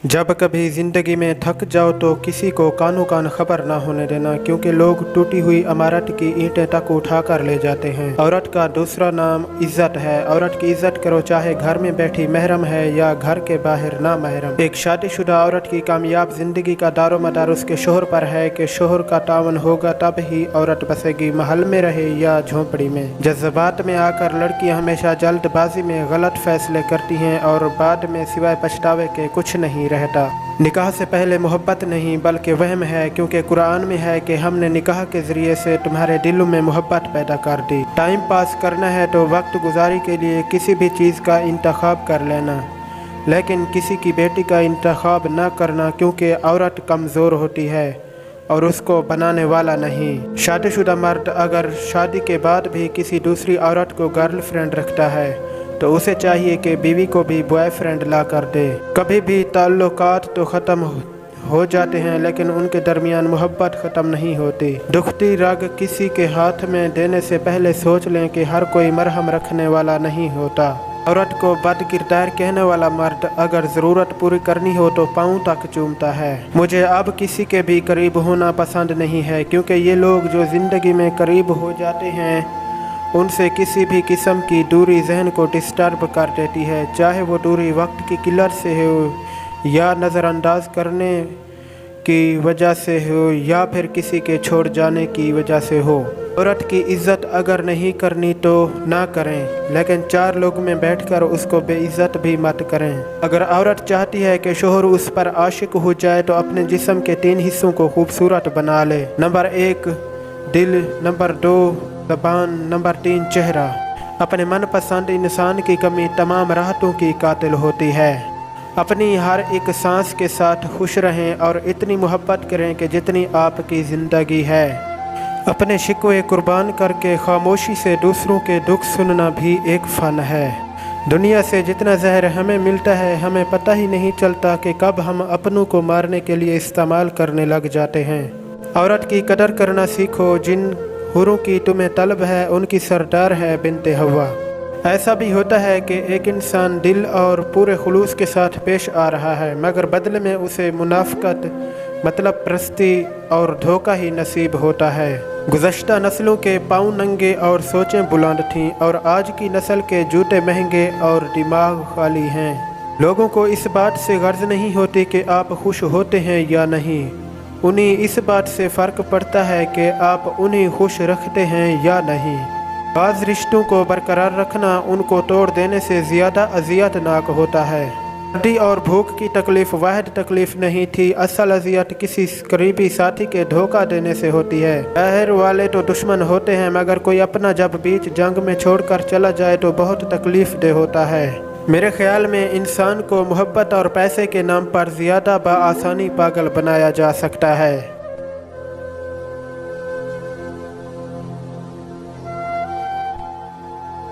जब कभी ज़िंदगी में थक जाओ तो किसी को कानो कान खबर ना होने देना, क्योंकि लोग टूटी हुई इमारत की ईंटें तक उठा कर ले जाते हैं। औरत का दूसरा नाम इज्जत है। औरत की इज्जत करो, चाहे घर में बैठी महरम है या घर के बाहर ना महरम। एक शादीशुदा औरत की कामयाब जिंदगी का दारोमदार उसके शोहर पर है कि शोहर का तावन होगा तब ही औरत बसेगी, महल में रहे या झोंपड़ी में। जज्बात में आकर लड़कियां हमेशा जल्दबाजी में गलत फैसले करती हैं और बाद में सिवाय पछतावे के कुछ नहीं रहता। निकाह से पहले मोहब्बत नहीं बल्कि वहम है, क्योंकि कुरान में है कि हमने निकाह के ज़रिए से तुम्हारे दिलों में मोहब्बत पैदा कर दी। टाइम पास करना है तो वक्त गुजारी के लिए किसी भी चीज़ का इंतखाब कर लेना, लेकिन किसी की बेटी का इंतखाब न करना, क्योंकि औरत कमज़ोर होती है और उसको बनाने वाला नहीं। शादीशुदा मर्द अगर शादी के बाद भी किसी दूसरी औरत को गर्लफ्रेंड रखता है तो उसे चाहिए कि बीवी को भी बॉयफ्रेंड ला कर दे। कभी भी ताल्लुकात तो ख़त्म हो जाते हैं, लेकिन उनके दरमियान मोहब्बत ख़त्म नहीं होती। दुखती रग किसी के हाथ में देने से पहले सोच लें कि हर कोई मरहम रखने वाला नहीं होता। औरत को बदकिरदार कहने वाला मर्द अगर ज़रूरत पूरी करनी हो तो पाँव तक चूमता है। मुझे अब किसी के भी करीब होना पसंद नहीं है, क्योंकि ये लोग जो ज़िंदगी में करीब हो जाते हैं उनसे किसी भी किस्म की दूरी जहन को डिस्टर्ब कर देती है, चाहे वो दूरी वक्त की किल्लत से हो या नज़रअंदाज करने की वजह से हो या फिर किसी के छोड़ जाने की वजह से हो। औरत की इज़्ज़त अगर नहीं करनी तो ना करें, लेकिन चार लोग में बैठकर उसको बेइज्जत भी मत करें। अगर औरत चाहती है कि शोहर उस पर आशिक हो जाए तो अपने जिस्म के 3 हिस्सों को खूबसूरत बना ले। नंबर 1 दिल, नंबर 2 ज़बान, नंबर 3 चेहरा। अपने मनपसंद इंसान की कमी तमाम राहतों की कातिल होती है। अपनी हर एक सांस के साथ खुश रहें और इतनी मोहब्बत करें कि जितनी आपकी ज़िंदगी है। अपने शिकवे कुर्बान करके खामोशी से दूसरों के दुख सुनना भी एक फ़न है। दुनिया से जितना जहर हमें मिलता है हमें पता ही नहीं चलता कि कब हम अपनों को मारने के लिए इस्तेमाल करने लग जाते हैं। औरत की कदर करना सीखो, जिन हुरों की तुम्हें तलब है उनकी सरदार है बिनते हवा। ऐसा भी होता है कि एक इंसान दिल और पूरे खुलूस के साथ पेश आ रहा है, मगर बदले में उसे मुनाफकत, मतलब प्रस्ती और धोखा ही नसीब होता है। गुज़श्ता नस्लों के पाँव नंगे और सोचें बुलंद थीं, और आज की नस्ल के जूते महंगे और दिमाग खाली हैं। लोगों को इस बात से गर्ज नहीं होती कि आप खुश होते हैं या नहीं, उन्हें इस बात से फ़र्क पड़ता है कि आप उन्हें खुश रखते हैं या नहीं। बाज़ रिश्तों को बरकरार रखना उनको तोड़ देने से ज़्यादा अज़ियतनाक होता है। सर्दी और भूख की तकलीफ़ वाहिद तकलीफ़ नहीं थी, असल अज़ियत किसी करीबी साथी के धोखा देने से होती है। बाहर वाले तो दुश्मन होते हैं, मगर कोई अपना जब बीच जंग में छोड़कर चला जाए तो बहुत तकलीफ़ दे होता है। मेरे ख्याल में इंसान को मोहब्बत और पैसे के नाम पर ज़्यादा बआसानी पागल बनाया जा सकता है।